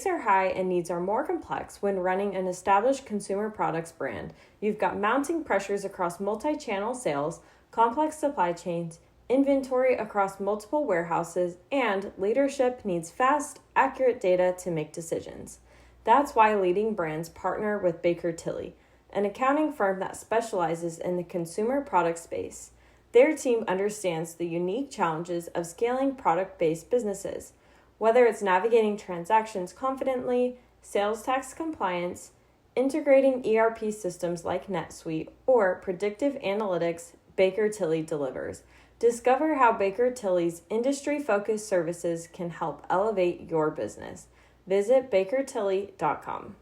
Stakes are high and needs are more complex when running an established consumer products brand. You've got mounting pressures across multi-channel sales, complex supply chains, inventory across multiple warehouses, and leadership needs fast, accurate data to make decisions. That's why leading brands partner with Baker Tilly, an accounting firm that specializes in the consumer product space. Their team understands the unique challenges of scaling product-based businesses, whether it's navigating transactions confidently, sales tax compliance, integrating ERP systems like NetSuite, or predictive analytics. Baker Tilly delivers. Discover how Baker Tilly's industry-focused services can help elevate your business. Visit bakertilly.com.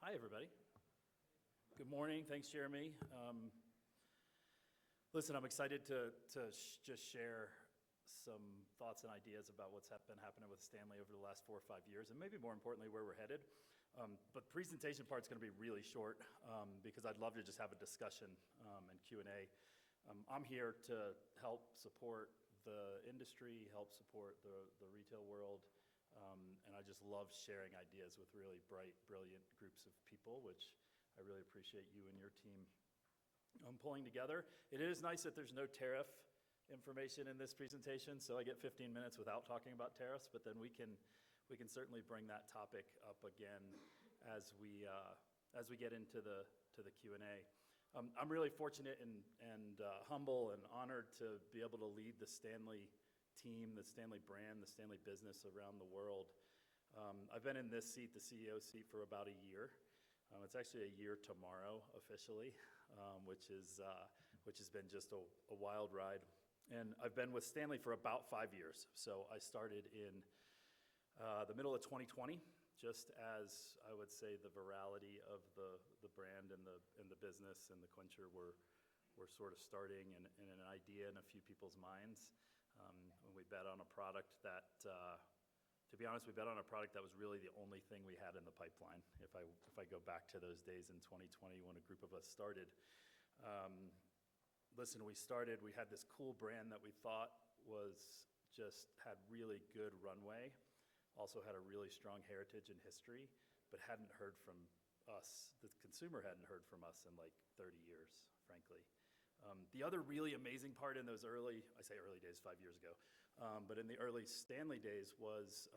Hi, everybody. Good morning. Thanks, Jeremy. Listen, I'm excited to just share some thoughts and ideas about what's been happening with Stanley over the last 4 or 5 years, and maybe more importantly, where we're headed. But the presentation part's going to be really short because I'd love to just have a discussion and Q&A. I'm here to help support the industry, help support the retail world, and I just love sharing ideas with really bright, brilliant groups of people, which I really appreciate you and your team pulling together. It is nice that there's no tariff information in this presentation, so I get 15 minutes without talking about tariffs, but then we can certainly bring that topic up again as we get into the Q&A. I'm really fortunate and humble and honored to be able to lead the Stanley team, the Stanley brand, the Stanley business around the world. I've been in this seat, the CEO seat, for about a year. It's actually a year tomorrow officially, which has been just a wild ride. And I've been with Stanley for about 5 years. So I started in the middle of 2020, just as I would say the virality of the brand and the business and the Quencher were sort of starting and an idea in a few people's minds. When we bet on a product that, to be honest, we bet on a product that was really the only thing we had in the pipeline. If I go back to those days in 2020 when a group of us started. Listen, we had this cool brand that we thought had really good runway, also had a really strong heritage and history, but hadn't heard from us. The consumer hadn't heard from us in like 30 years, frankly. The other really amazing part in those early days, 5 years ago, but in the early Stanley days was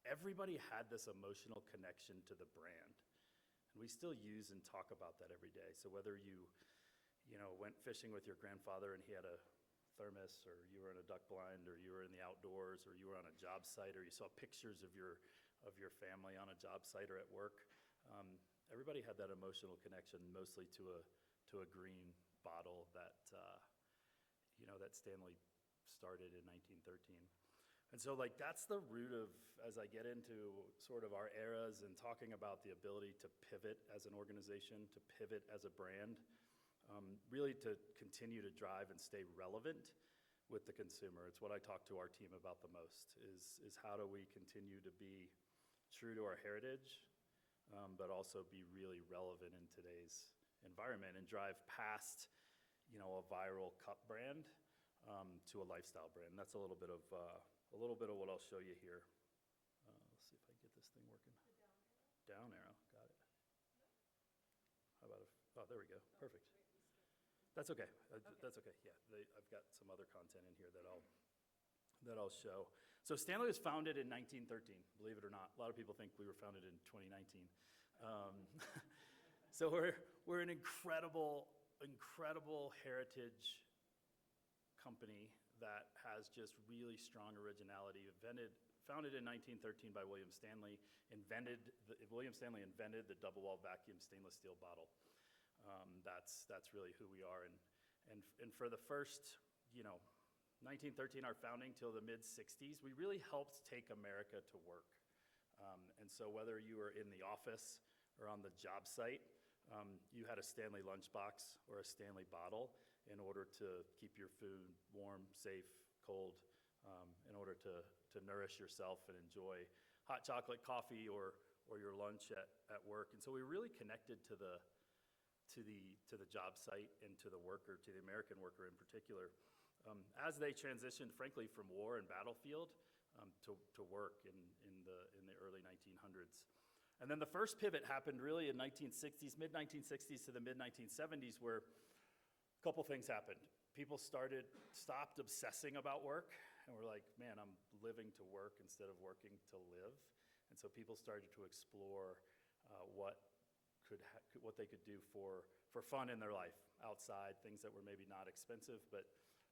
everybody had this emotional connection to the brand. And we still use and talk about that every day. So whether you went fishing with your grandfather and he had a thermos, or you were in a duck blind, or you were in the outdoors, or you were on a job site, or you saw pictures of your family on a job site or at work, everybody had that emotional connection, mostly to a green bottle that that Stanley started in 1913. And so that's the root of, as I get into sort of our eras and talking about the ability to pivot as an organization, to pivot as a brand, really to continue to drive and stay relevant with the consumer. It's what I talk to our team about the most, is how do we continue to be true to our heritage, but also be really relevant in today's environment and drive past a viral cup brand to a lifestyle brand. That's a little bit of what I'll show you here. Let's see if I can get this thing working. Down arrow, got it. How about there we go, perfect. That's okay. That's okay. Yeah, I've got some other content in here that I'll show. So Stanley was founded in 1913. Believe it or not, a lot of people think we were founded in 2019. So we're an incredible heritage company that has just really strong originality. Founded in 1913 by William Stanley. William Stanley invented the double-wall vacuum stainless steel bottle. That's really who we are. And for the first, 1913, our founding, till the mid-60s, we really helped take America to work. And so whether you were in the office or on the job site, you had a Stanley lunchbox or a Stanley bottle in order to keep your food warm, safe, cold, in order to nourish yourself and enjoy hot chocolate, coffee, or your lunch at work. And so we really connected to the job site and to the worker, to the American worker in particular. as they transitioned, frankly, from war and battlefield to work in the early 1900s. And then the first pivot happened really in mid-1960s to the mid-1970s, where a couple things happened. People stopped obsessing about work, and were like, man, I'm living to work instead of working to live. And so people started to explore what they could do for fun in their life outside, things that were maybe not expensive, but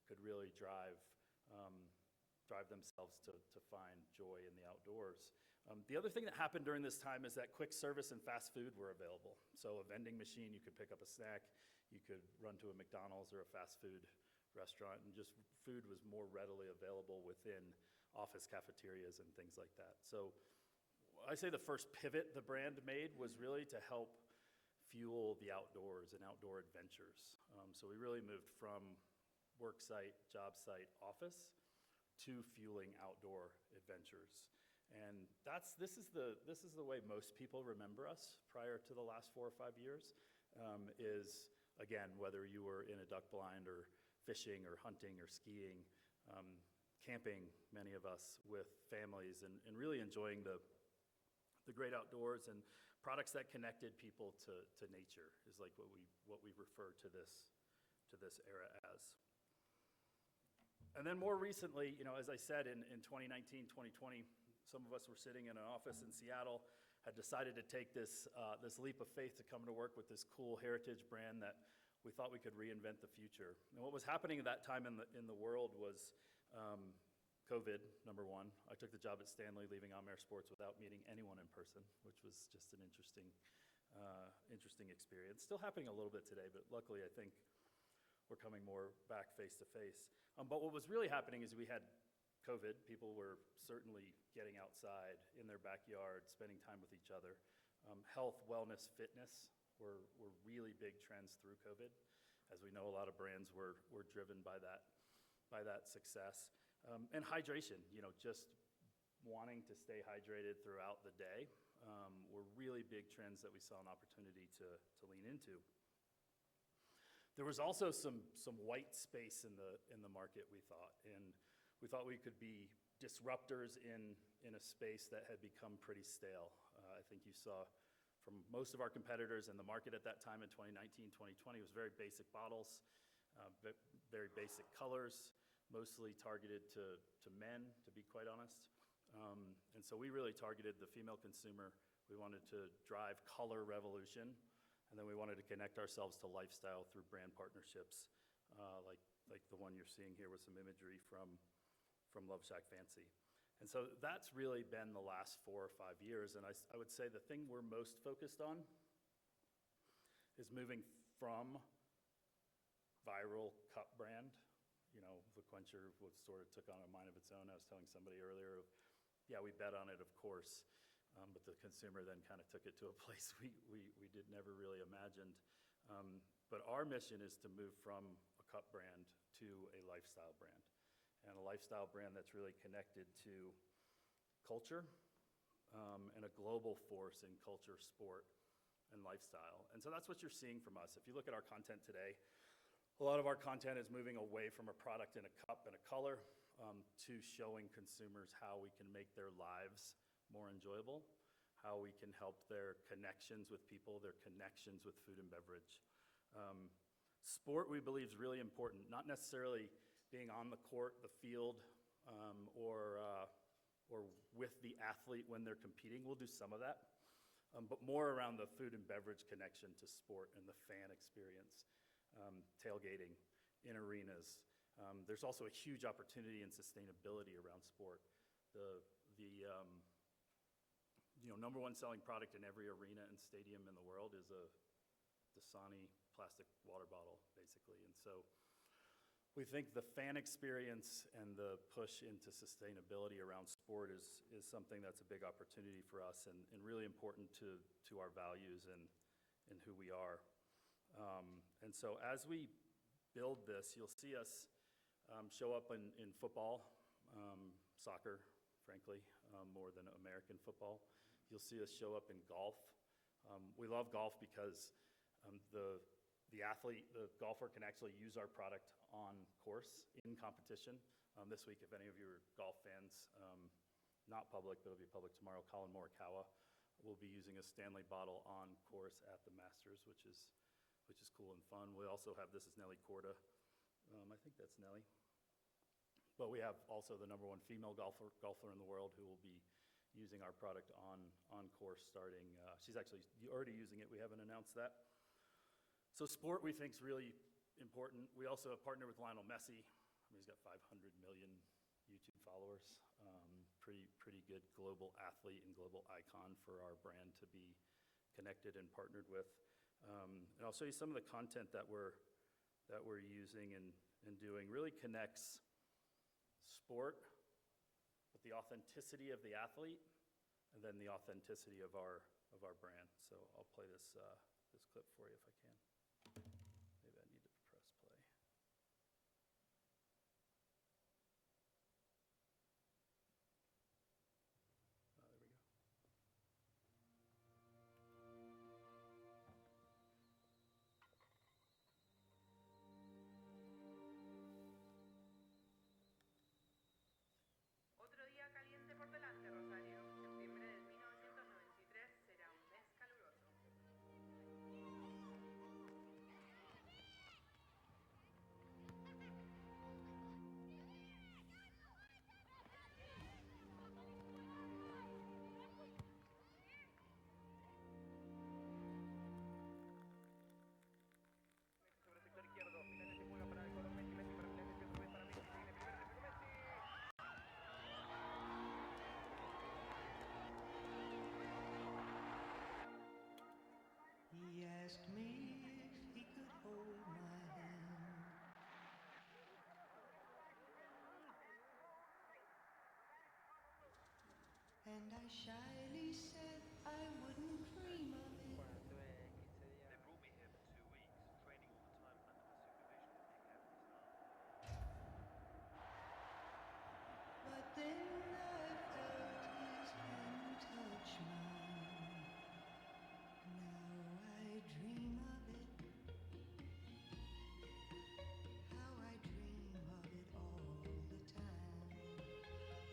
could really drive themselves to find joy in the outdoors. The other thing that happened during this time is that quick service and fast food were available. So a vending machine, you could pick up a snack, you could run to a McDonald's or a fast food restaurant, and just food was more readily available within office cafeterias and things like that. So I say the first pivot the brand made was really to help fuel the outdoors and outdoor adventures. So we really moved from work site, job site, office to fueling outdoor adventures. And this is the way most people remember us prior to the last 4 or 5 years, is, again, whether you were in a duck blind or fishing or hunting or skiing, camping, many of us with families, and really enjoying the great outdoors and products that connected people to nature is like what we refer to this era as. And then more recently, as I said, in 2019, 2020, some of us were sitting in an office in Seattle, had decided to take this leap of faith to come to work with this cool heritage brand that we thought we could reinvent the future. And what was happening at that time in the world was COVID, number one. I took the job at Stanley, leaving Amer Sports without meeting anyone in person, which was just an interesting experience. Still happening a little bit today, but luckily I think we're coming more back face to face. But what was really happening is we had COVID. People were certainly getting outside in their backyard, spending time with each other. Health, wellness, fitness were really big trends through COVID. As we know, a lot of brands were driven by that success. And hydration, just wanting to stay hydrated throughout the day were really big trends that we saw an opportunity to lean into. There was also some white space in the market, we thought, and we thought we could be disruptors in a space that had become pretty stale. I think you saw from most of our competitors in the market at that time in 2019, 2020, was very basic bottles, very basic colors, mostly targeted to men, to be quite honest. And so we really targeted the female consumer. We wanted to drive color revolution, and then we wanted to connect ourselves to lifestyle through brand partnerships, like the one you're seeing here with some imagery from Love Shack Fancy. And so that's really been the last 4 or 5 years, and I would say the thing we're most focused on is moving from viral cup brand. The Quencher sort of took on a mind of its own. I was telling somebody earlier, yeah, we bet on it, of course, but the consumer then kind of took it to a place we never really imagined. But our mission is to move from a cup brand to a lifestyle brand, and a lifestyle brand that's really connected to culture and a global force in culture, sport, and lifestyle. And so that's what you're seeing from us. If you look at our content today, a lot of our content is moving away from a product in a cup and a color to showing consumers how we can make their lives more enjoyable, how we can help their connections with people, their connections with food and beverage. Sport, we believe, is really important, not necessarily being on the court, the field, or with the athlete when they're competing. We'll do some of that, but more around the food and beverage connection to sport and the fan experience. Tailgating in arenas. There's also a huge opportunity in sustainability around sport. The number one selling product in every arena and stadium in the world is a Dasani plastic water bottle, basically. And so we think the fan experience and the push into sustainability around sport is something that's a big opportunity for us and really important to our values and who we are. And so as we build this, you'll see us show up in football, soccer, frankly, more than American football. You'll see us show up in golf. We love golf because the the golfer can actually use our product on course in competition. This week, if any of you are golf fans, not public, but it'll be public tomorrow, Colin Morikawa will be using a Stanley bottle on course at the Masters, which is cool and fun. We also have, this is Nelly Korda. I think that's Nelly. But we have also the #1 female golfer in the world who will be using our product on course starting. She's actually already using it. We haven't announced that. So sport we think is really important. We also have partnered with Lionel Messi. I mean, he's got 500 million YouTube followers. Pretty good global athlete and global icon for our brand to be connected and partnered with. And I'll show you some of the content that we're using and doing. Really connects sport with the authenticity of the athlete, and then the authenticity of our brand. So I'll play this clip for you if I can. Maybe I need to press play. There we go. Otro día caliente por delante, Rosario. Septiembre del 1993 será un mes caluroso. Sobre el sector izquierdo, Messi juega para el color Messi, Messi para Messi, otra vez para Messi, viene primero, Messi. He asked me if he could hold my hand. And I shyly said I wouldn't dream of it. They brought me here for 2 weeks, training all the time under the supervision of the academy staff. But then I felt his hand touch mine. Now I dream of it. How I dream of it all the time.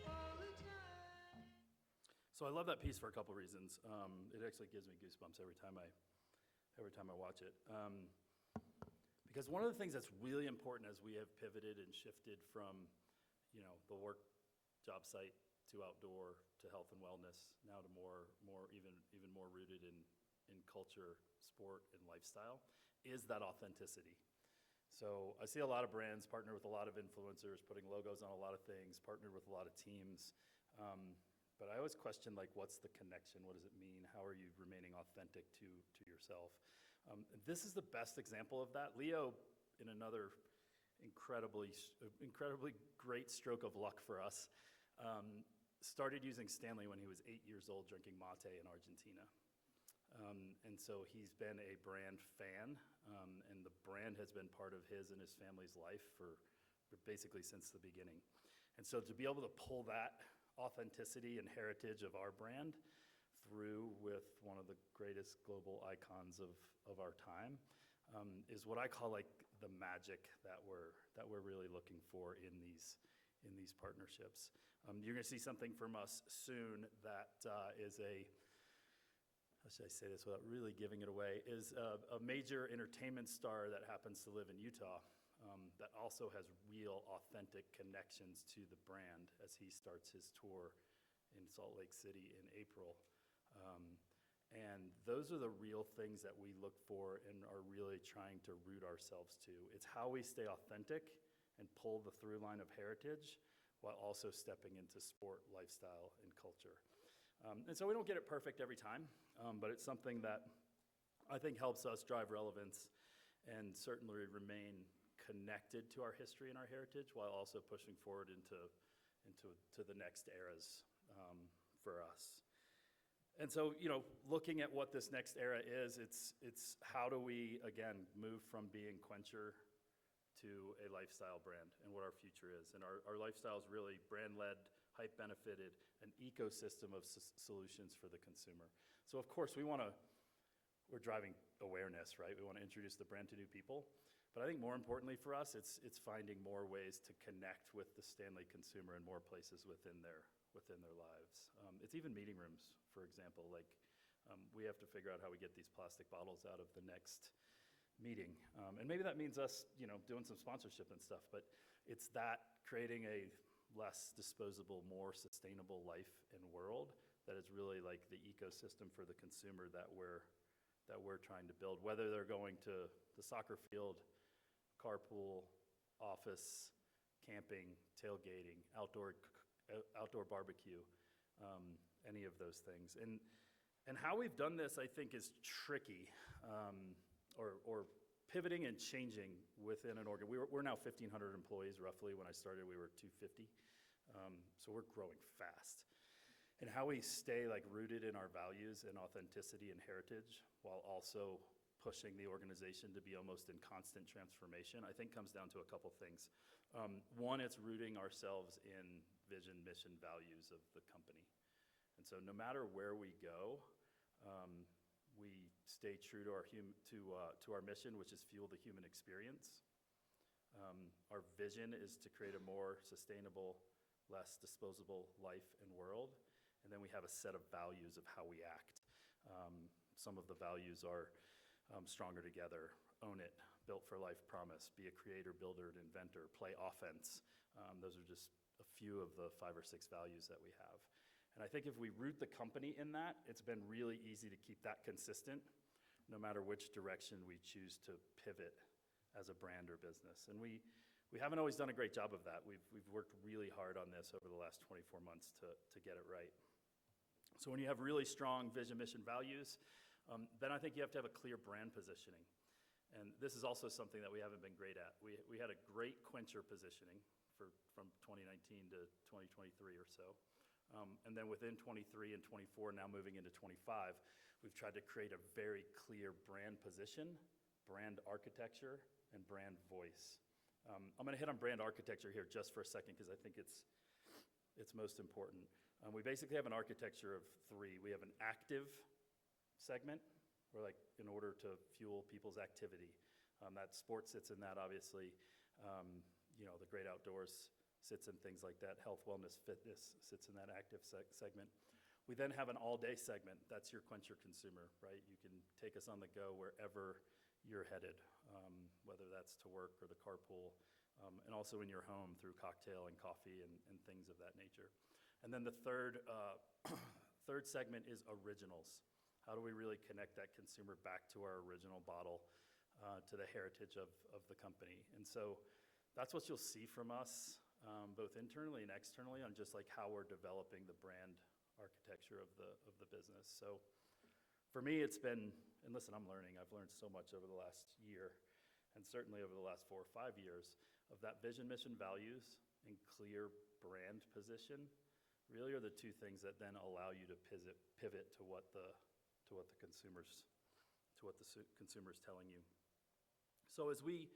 All the time. So I love that piece for a couple reasons. It actually gives me goosebumps every time I watch it. Because one of the things that's really important as we have pivoted and shifted from, the work job site to outdoor to health and wellness, now to more even more rooted in culture, sport, and lifestyle, is that authenticity. So I see a lot of brands partner with a lot of influencers, putting logos on a lot of things, partnered with a lot of teams. But I always question, what's the connection? What does it mean? How are you remaining authentic to yourself? This is the best example of that. Leo, in another incredibly great stroke of luck for us, started using Stanley when he was 8 years old, drinking mate in Argentina. And so he's been a brand fan, and the brand has been part of his and his family's life for basically since the beginning. And so to be able to pull that authenticity and heritage of our brand through with one of the greatest global icons of our time is what I call the magic that we're really looking for in these partnerships. You're going to see something from us soon that is how should I say this without really giving it away, is a major entertainment star that happens to live in Utah. That also has real authentic connections to the brand as he starts his tour in Salt Lake City in April. And those are the real things that we look for and are really trying to root ourselves to. It's how we stay authentic and pull the through line of heritage while also stepping into sport, lifestyle, and culture. And so we don't get it perfect every time, but it's something that I think helps us drive relevance and certainly remain connected to our history and our heritage while also pushing forward into the next eras for us. And so, looking at what this next era is, it's how do we, again, move from being quencher to a lifestyle brand and what our future is. And our lifestyle is really brand-led, hype-benefited, an ecosystem of solutions for the consumer. So, of course, we want to we're driving awareness, right? We want to introduce the brand to new people. But I think more importantly for us, it's finding more ways to connect with the Stanley consumer in more places within their lives. It's even meeting rooms, for example. Like, we have to figure out how we get these plastic bottles out of the next meeting. And maybe that means us, doing some sponsorship and stuff, but it's that creating a less disposable, more sustainable life and world that is really like the ecosystem for the consumer that we're trying to build, whether they're going to the soccer field, carpool, office, camping, tailgating, outdoor barbecue, any of those things. And how we've done this, I think, is tricky, or pivoting and changing within an organ. We're now 1,500 employees, roughly. When I started, we were 250. So we're growing fast. And how we stay rooted in our values and authenticity and heritage while also pushing the organization to be almost in constant transformation, I think comes down to a couple things. One, it's rooting ourselves in vision, mission, values of the company. And so no matter where we go, we stay true to our mission, which is fuel the human experience. Our vision is to create a more sustainable, less disposable life and world. And then we have a set of values of how we act. Some of the values are stronger together, own it, built for life promise, be a creator, builder, and inventor, play offense. Those are just a few of the 5 or 6 values that we have. And I think if we root the company in that, it's been really easy to keep that consistent no matter which direction we choose to pivot as a brand or business. And we haven't always done a great job of that. We've worked really hard on this over the last 24 months to get it right. So when you have really strong vision, mission, values, then I think you have to have a clear brand positioning. And this is also something that we haven't been great at. We had a great quencher positioning from 2019 to 2023 or so. And then within 23 and 24, now moving into 25, we've tried to create a very clear brand position, brand architecture, and brand voice. I'm going to hit on brand architecture here just for a second because I think it's most important. We basically have an architecture of 3. We have an active segment, where in order to fuel people's activity. That sports sits in that, obviously. The great outdoors sits in things like that. Health, wellness, fitness sits in that active segment. We then have an all-day segment. That's your quencher consumer, right? You can take us on the go wherever you're headed, whether that's to work or the carpool, and also in your home through cocktail and coffee and things of that nature. And then the third segment is originals. How do we really connect that consumer back to our original bottle, to the heritage of the company? And so that's what you'll see from us, both internally and externally, on just how we're developing the brand architecture of the business. So for me, it's been, and listen, I'm learning. I've learned so much over the last year, and certainly over the last 4 or 5 years, of that vision, mission, values, and clear brand position really are the 2 things that then allow you to pivot to what the consumer's telling you. So as we,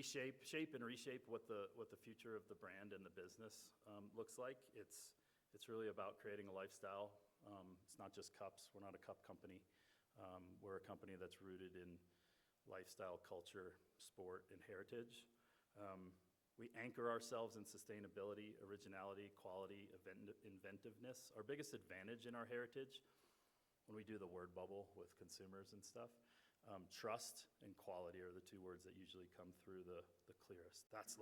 shape and reshape what the future of the brand and the business looks like, it's really about creating a lifestyle. It's not just cups. We're not a cup company. We're a company that's rooted in lifestyle, culture, sport, and heritage. We anchor ourselves in sustainability, originality, quality, inventiveness. Our biggest advantage in our heritage, when we do the word bubble with consumers and stuff, trust and quality are the 2 words that usually come through the clearest. That's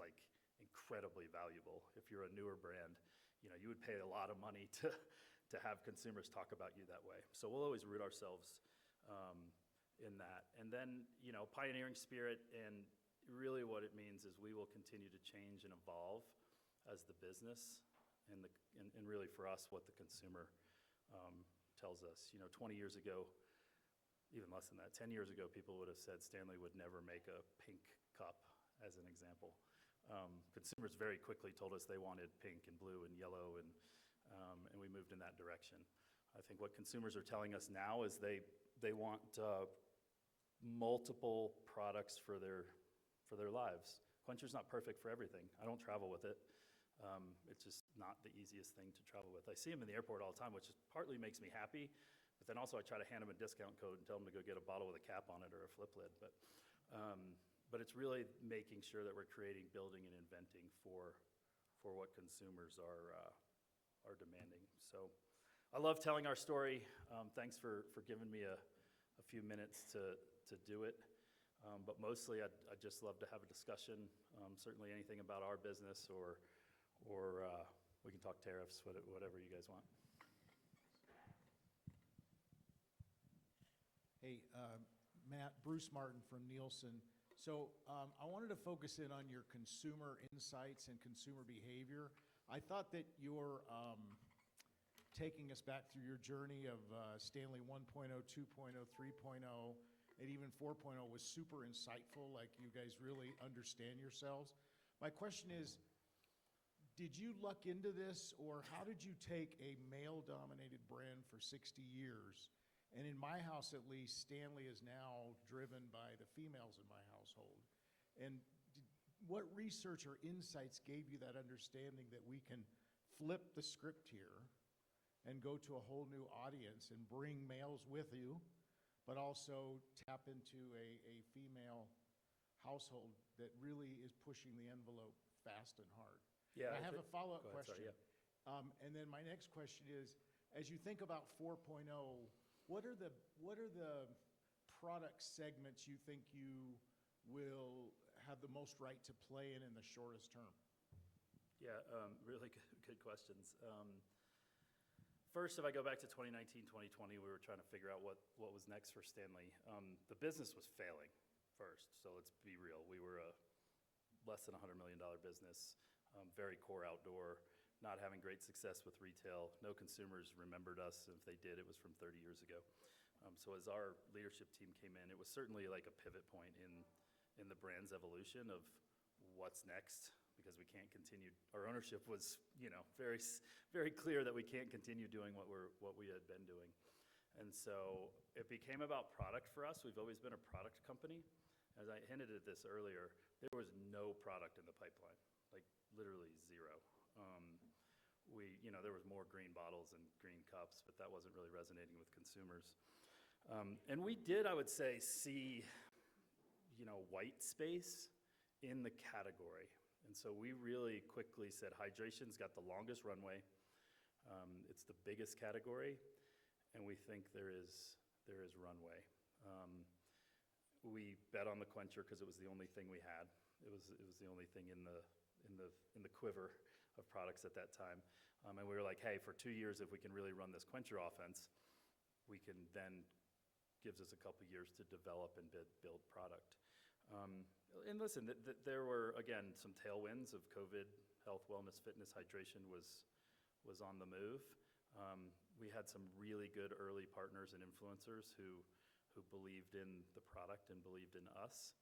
incredibly valuable. If you're a newer brand, you would pay a lot of money to have consumers talk about you that way. So we'll always root ourselves in that. And then, pioneering spirit, and really what it means is we will continue to change and evolve as the business, and really for us, what the consumer tells us. 20 years ago, even less than that, 10 years ago, people would have said Stanley would never make a pink cup, as an example. Consumers very quickly told us they wanted pink and blue and yellow, and we moved in that direction. I think what consumers are telling us now is they want multiple products for their lives. Quencher's not perfect for everything. I don't travel with it. It's just not the easiest thing to travel with. I see them in the airport all the time, which partly makes me happy, But then also I try to hand them a discount code and tell them to go get a bottle with a cap on it or a flip lid. But it's really making sure that we're creating, building, and inventing for what consumers are demanding. So I love telling our story. Thanks for giving me a few minutes to do it. But mostly I'd just love to have a discussion, certainly anything about our business or we can talk tariffs, whatever you guys want. Hey, Matt, Bruce Martin from Nielsen. So I wanted to focus in on your consumer insights and consumer behavior. I thought that your taking us back through your journey of Stanley 1.0, 2.0, 3.0, and even 4.0 was super insightful, like you guys really understand yourselves. My question is, did you luck into this, or how did you take a male-dominated brand for 60 years? And in my house, at least, Stanley is now driven by the females in my household. And what research or insights gave you that understanding that we can flip the script here and go to a whole new audience and bring males with you, but also tap into a female household that really is pushing the envelope fast and hard? Yeah, I have a follow-up go ahead, question. sorry, yeah. And then my next question is, as you think about 4.0, what are the product segments you think you will have the most right to play in the shortest term? Yeah, really good questions. First, if I go back to 2019, 2020, we were trying to figure out what was next for Stanley. The business was failing first, so let's be real. We were a less than $100 million business, very core outdoor, not having great success with retail. No consumers remembered us. If they did, it was from 30 years ago. So as our leadership team came in, it was certainly like a pivot point in the brand's evolution of what's next, because we can't continue. Our ownership was, very, very clear that we can't continue doing what we had been doing. And so it became about product for us. We've always been a product company. As I hinted at this earlier, there was no product in the pipeline, like literally zero. There was more green bottles and green cups, but that wasn't really resonating with consumers. And we did, I would say, see, white space in the category. And so we really quickly said hydration's got the longest runway. It's the biggest category, and we think there is runway. We bet on the quencher because it was the only thing we had. It was the only thing in the quiver of products at that time. And we were like, hey, for 2 years, if we can really run this quencher offense, we can then gives us a couple years to develop and build product. And listen, there were, again, some tailwinds of COVID, health, wellness, fitness, hydration was on the move. We had some really good early partners and influencers who believed in the product and believed in us.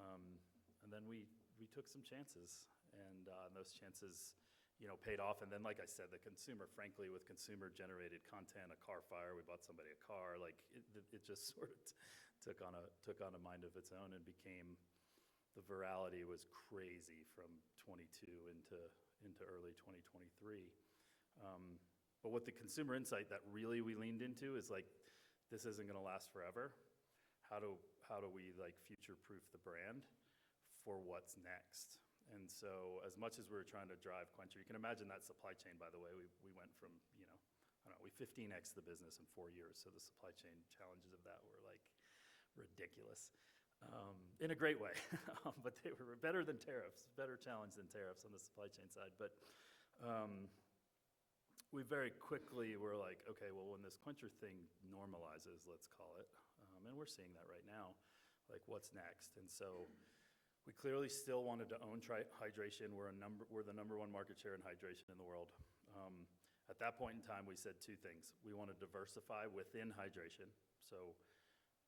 And then we took some chances, and those chances, paid off. And then, like I said, the consumer, frankly, with consumer-generated content, a car fire, we bought somebody a car, like it just sort of took on a mind of its own and became, the virality was crazy from 22 into early 2023. But with the consumer insight that really we leaned into is like, this isn't going to last forever. How do we like future-proof the brand for what's next? And so as much as we were trying to drive quencher, you can imagine that supply chain, by the way. We went from, we 15x'd the business in 4 years. So the supply chain challenges of that were like ridiculous in a great way. But they were better than tariffs, better challenge than tariffs on the supply chain side. But we very quickly were like, okay, well, when this quencher thing normalizes, let's call it, and we're seeing that right now, like what's next? And so we clearly still wanted to own hydration. We're the number one market share in hydration in the world. At that point in time, we said two things. We want to diversify within hydration, so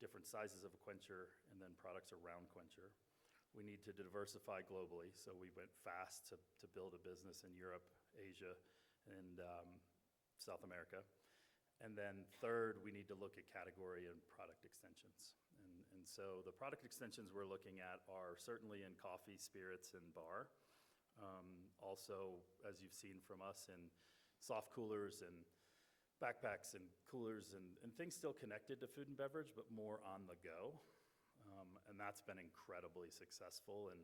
different sizes of a quencher and then products around quencher. We need to diversify globally, so we went fast to build a business in Europe, Asia, and South America. And then third, we need to look at category and product extensions. And so the product extensions we're looking at are certainly in coffee, spirits, and bar. Also, as you've seen from us, in soft coolers and backpacks and coolers and things still connected to food and beverage, but more on the go. And that's been incredibly successful and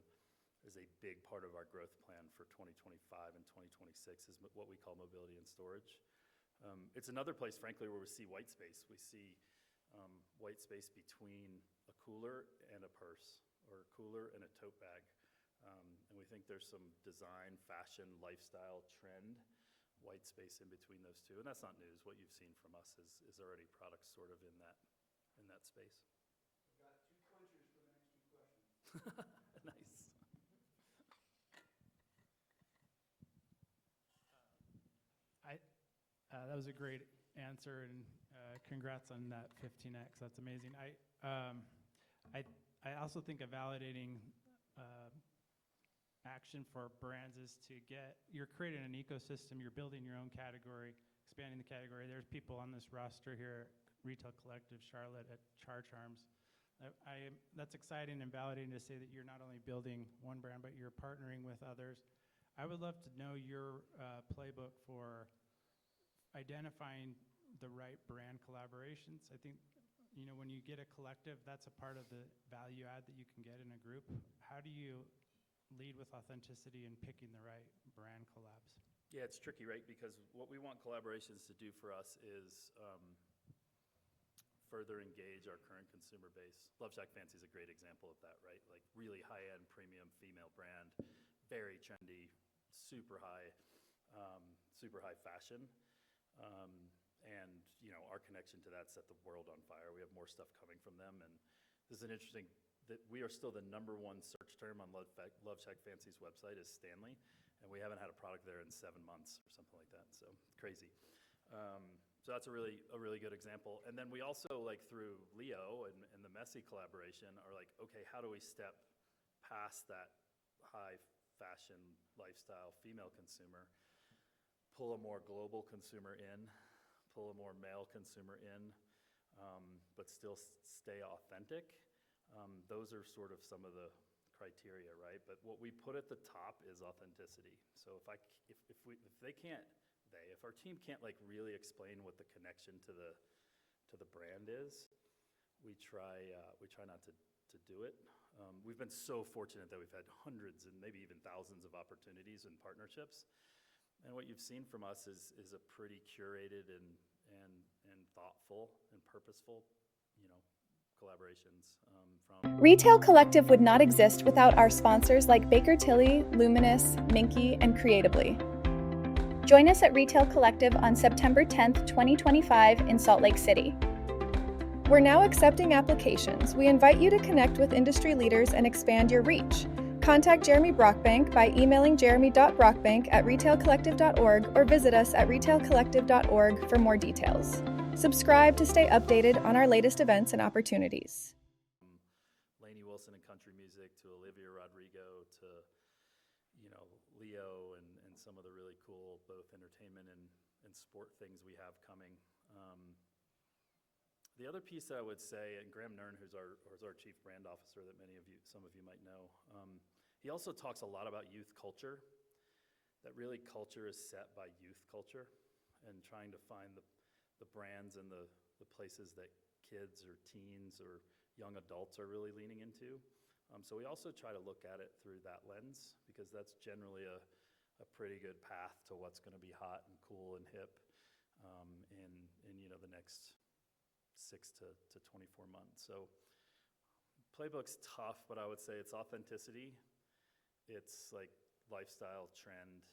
is a big part of our growth plan for 2025 and 2026 is what we call mobility and storage. It's another place, frankly, where we see white space. We see white space between a cooler and a purse, or a cooler and a tote bag. And we think there's some design, fashion, lifestyle, trend, white space in between those two. And that's not news. What you've seen from us is already products sort of in that space. We've got 2 punchers for the next 2 questions. Nice. That was a great answer, and congrats on that 15x. That's amazing. I also think a validating action for brands is to you're creating an ecosystem, you're building your own category, expanding the category. There's people on this roster here, Retail Collective, Charlotte, at Char Charms. That's exciting and validating to say that you're not only building one brand, but you're partnering with others. I would love to know your playbook for identifying the right brand collaborations. I think, when you get a collective, that's a part of the value add that you can get in a group. How do you lead with authenticity and picking the right brand collabs? Yeah, it's tricky, right? Because what we want collaborations to do for us is further engage our current consumer base. Love Shack Fancy is a great example of that, right? Like really high-end premium female brand, very trendy, super high fashion. And our connection to that set the world on fire. We have more stuff coming from them, and this is an interesting that we are still the #1 search term on Love Shack Fancy's website is Stanley, and we haven't had a product there in 7 months or something like that. So crazy. So that's a really good example. And then we also, like through Leo and the Messi collaboration, are like, okay, how do we step past that high fashion lifestyle female consumer, pull a more global consumer in, pull a more male consumer in, but still stay authentic. Those are sort of some of the criteria, right? But what we put at the top is authenticity. So if our team can't like really explain what the connection to the brand is, we try not to do it. We've been so fortunate that we've had hundreds and maybe even thousands of opportunities and partnerships. And what you've seen from us is a pretty curated and thoughtful and purposeful, collaborations from. Retail Collective would not exist without our sponsors like Baker Tilly, Luminous, Minky, and Creatively. Join us at Retail Collective on September 10th, 2025 in Salt Lake City. We're now accepting applications. We invite you to connect with industry leaders and expand your reach. Contact Jeremy Brockbank by emailing jeremy.brockbank@retailcollective.org or visit us at retailcollective.org for more details. Subscribe to stay updated on our latest events and opportunities. Lainey Wilson in country music to Olivia Rodrigo to, Leo and some of the really cool both entertainment and sport things we have coming. The other piece that I would say, and Graham Nern, who's our chief brand officer that some of you might know, he also talks a lot about youth culture, that really culture is set by youth culture and trying to find the brands and the places that kids or teens or young adults are really leaning into. So we also try to look at it through that lens because that's generally a pretty good path to what's going to be hot and cool and hip in the next 6 to 24 months. So playbook's tough, but I would say it's authenticity. It's like lifestyle, trend,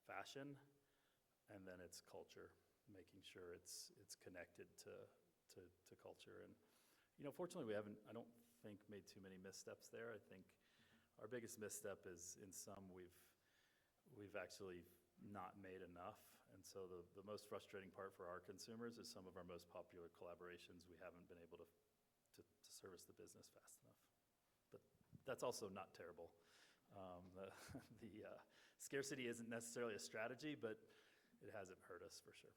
fashion, and then it's culture, making sure it's connected to culture. And fortunately, I don't think made too many missteps there. I think our biggest misstep is in some we've actually not made enough. And so the most frustrating part for our consumers is some of our most popular collaborations we haven't been able to service the business fast enough. But that's also not terrible. The scarcity isn't necessarily a strategy, but it hasn't hurt us for sure.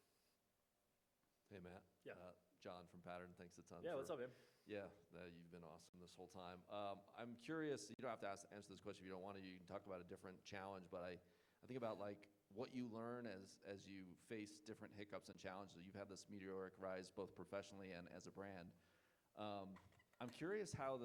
Hey, Matt. Yeah. John from Pattern. Thanks a ton. Yeah, what's up, man? Yeah, you've been awesome this whole time. I'm curious, you don't have to answer this question if you don't want to. You can talk about a different challenge, but I think about like what you learn as you face different hiccups and challenges. You've had this meteoric rise both professionally and as a brand. I'm curious how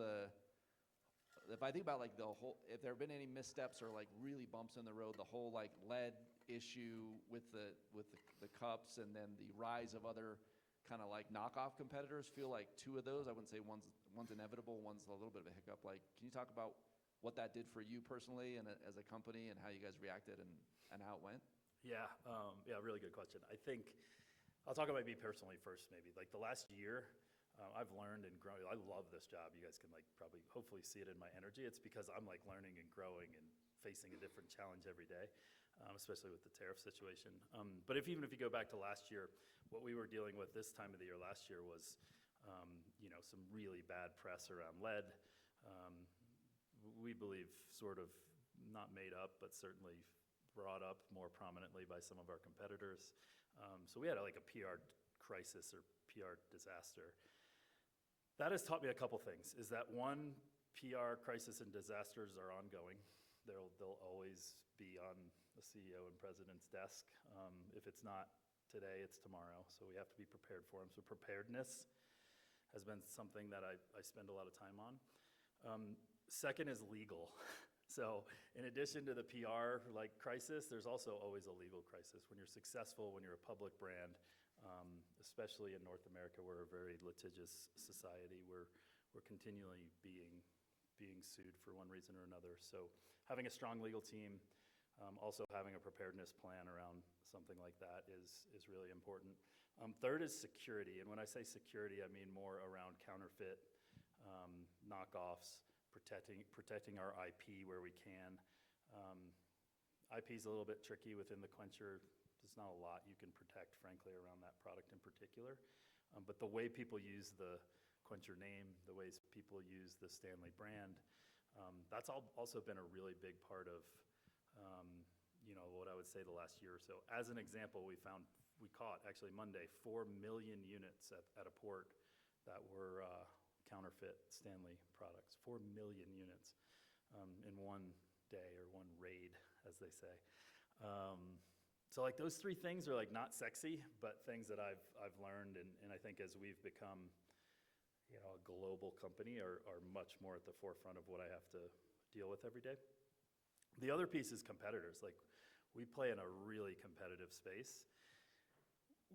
if I think about like the whole, if there have been any missteps or like really bumps in the road, the whole like lead issue with the cups, and then the rise of other kind of like knockoff competitors, feel like two of those. I wouldn't say one's inevitable, one's a little bit of a hiccup. Like, can you talk about what that did for you personally and as a company, and how you guys reacted and how it went? Yeah, really good question. I think I'll talk about me personally first, maybe. Like the last year, I've learned and grown. I love this job. You guys can like probably hopefully see it in my energy. It's because I'm like learning and growing and facing a different challenge every day, especially with the tariff situation. But even if you go back to last year, what we were dealing with this time of the year last year was, some really bad press around lead. We believe sort of not made up, but certainly brought up more prominently by some of our competitors. So we had like a PR crisis or PR disaster. That has taught me a couple things, is that one, PR crisis and disasters are ongoing. They'll always be on the CEO and president's desk. If it's not today, it's tomorrow. So we have to be prepared for them. So preparedness has been something that I spend a lot of time on. Second is legal. So in addition to the PR like crisis, there's also always a legal crisis. When you're successful, when you're a public brand, especially in North America, we're a very litigious society. We're continually being sued for one reason or another. So having a strong legal team, also having a preparedness plan around something like that is really important. Third is security. And when I say security, I mean more around counterfeit, knockoffs, protecting our IP where we can. IP is a little bit tricky within the quencher. There's not a lot you can protect, frankly, around that product in particular. But the way people use the quencher name, the ways people use the Stanley brand, that's also been a really big part of, what I would say the last year or so. As an example, we caught actually Monday 4 million units at a port that were counterfeit Stanley products. 4 million units in one day, or one raid, as they say. So like those three things are like not sexy, but things that I've learned, and I think as we've become, a global company, are much more at the forefront of what I have to deal with every day. The other piece is competitors. Like, we play in a really competitive space.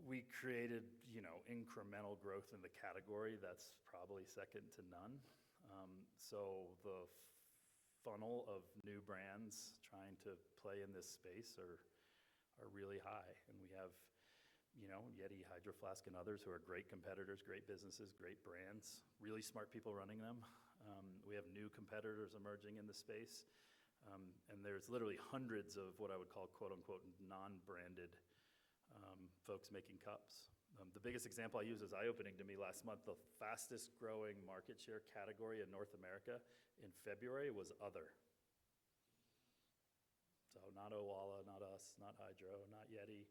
We created, incremental growth in the category that's probably second to none. So the funnel of new brands trying to play in this space are really high. And we have, Yeti, Hydro Flask, and others who are great competitors, great businesses, great brands, really smart people running them. We have new competitors emerging in the space. And there's literally hundreds of what I would call quote-unquote non-branded folks making cups. The biggest example I use is eye-opening to me last month. The fastest growing market share category in North America in February was other. So not Owala, not us, not Hydro, not Yeti,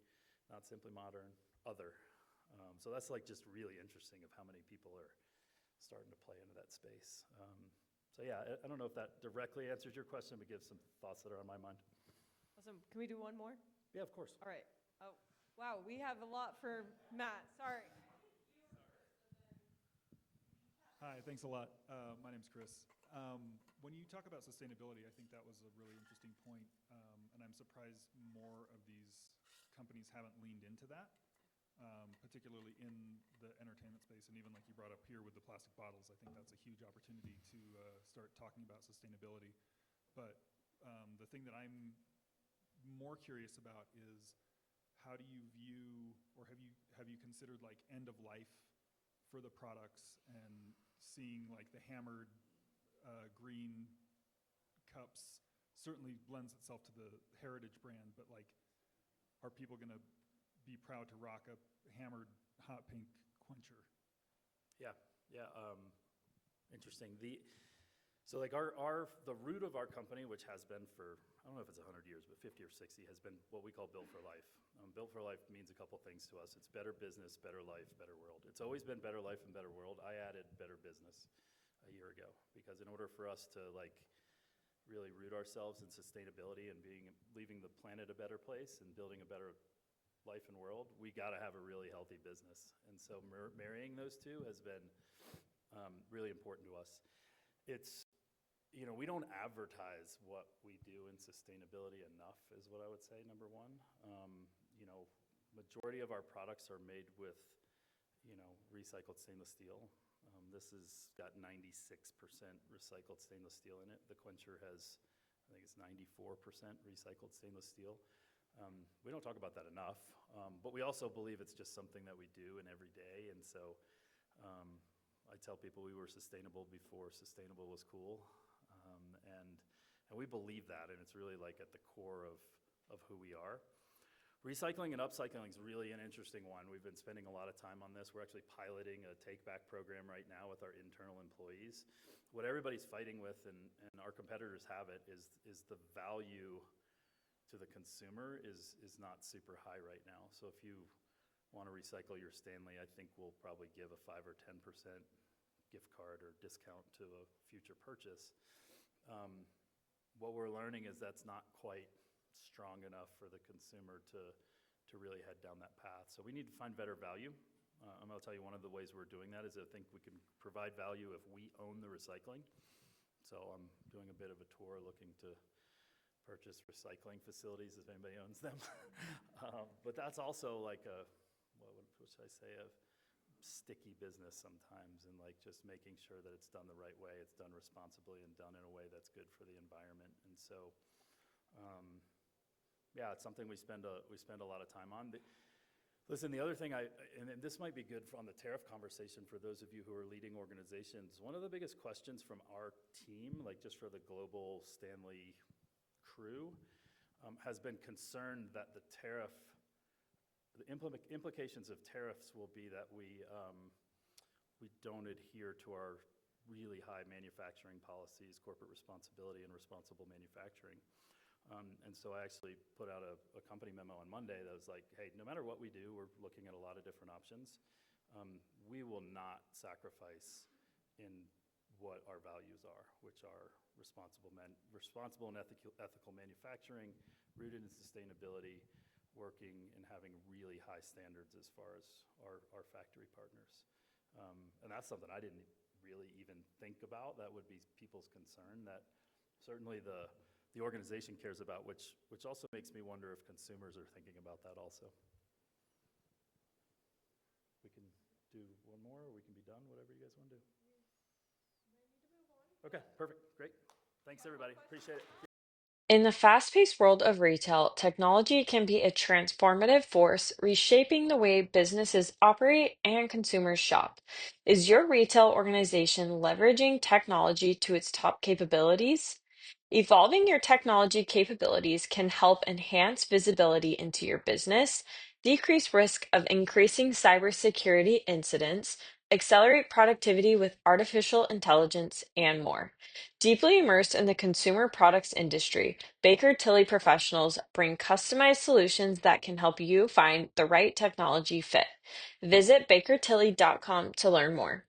not Simply Modern, other. So that's like just really interesting of how many people are starting to play into that space. So yeah, I don't know if that directly answers your question, but gives some thoughts that are on my mind. Awesome. Can we do one more? Yeah, of course. All right. Oh, wow. We have a lot for Matt. Sorry. Hi, thanks a lot. My name's Chris. When you talk about sustainability, I think that was a really interesting point, and I'm surprised more of these companies haven't leaned into that, particularly in the entertainment space, and even like you brought up here with the plastic bottles. I think that's a huge opportunity to start talking about sustainability. But the thing that I'm more curious about is, how do you view, or have you considered like end of life for the products, and seeing like the hammered green cups certainly lends itself to the heritage brand, but like, are people going to be proud to rock a hammered hot pink quencher? Yeah. Interesting. So like the root of our company, which has been for, I don't know if it's 100 years, but 50 or 60, has been what we call Built for Life. Built for Life means a couple things to us. It's better business, better life, better world. It's always been better life and better world. I added better business a year ago, because in order for us to like really root ourselves in sustainability and leaving the planet a better place and building a better life and world, we got to have a really healthy business. And so marrying those two has been really important to us. It's, we don't advertise what we do in sustainability enough, is what I would say, number one. Majority of our products are made with, recycled stainless steel. This has got 96% recycled stainless steel in it. The Quencher has, I think it's 94% recycled stainless steel. We don't talk about that enough, but we also believe it's just something that we do in every day. And so I tell people we were sustainable before sustainable was cool. And we believe that, and it's really like at the core of who we are. Recycling and upcycling is really an interesting one. We've been spending a lot of time on this. We're actually piloting a take-back program right now with our internal employees. What everybody's fighting with, and our competitors have it, is the value to the consumer is not super high right now. So if you want to recycle your Stanley, I think we'll probably give a 5 or 10% gift card or discount to a future purchase. What we're learning is that's not quite strong enough for the consumer to really head down that path. So we need to find better value. I'm going to tell you one of the ways we're doing that is I think we can provide value if we own the recycling. So I'm doing a bit of a tour looking to purchase recycling facilities if anybody owns them. But that's also like what should I say, a sticky business sometimes, and like just making sure that it's done the right way, it's done responsibly, and done in a way that's good for the environment. And so, yeah, it's something we spend a lot of time on. Listen, the other thing and this might be good on the tariff conversation for those of you who are leading organizations. One of the biggest questions from our team, like just for the global Stanley crew, has been concerned that the implications of tariffs will be that we don't adhere to our really high manufacturing policies, corporate responsibility, and responsible manufacturing. And so I actually put out a company memo on Monday that was like, hey, no matter what we do, we're looking at a lot of different options. We will not sacrifice in what our values are, which are responsible and ethical manufacturing, rooted in sustainability, working and having really high standards as far as our factory partners. And that's something I didn't really even think about. That would be people's concern, that certainly the organization cares about, which also makes me wonder if consumers are thinking about that also. We can do one more, or we can be done, whatever you guys want to do. Okay, perfect, great. Thanks, everybody, appreciate it. In the fast-paced world of retail, technology can be a transformative force, reshaping the way businesses operate and consumers shop. Is your retail organization leveraging technology to its top capabilities? Evolving your technology capabilities can help enhance visibility into your business, decrease risk of increasing cybersecurity incidents, accelerate productivity with artificial intelligence, and more. Deeply immersed in the consumer products industry, Baker Tilly professionals bring customized solutions that can help you find the right technology fit. Visit bakertilly.com to learn more.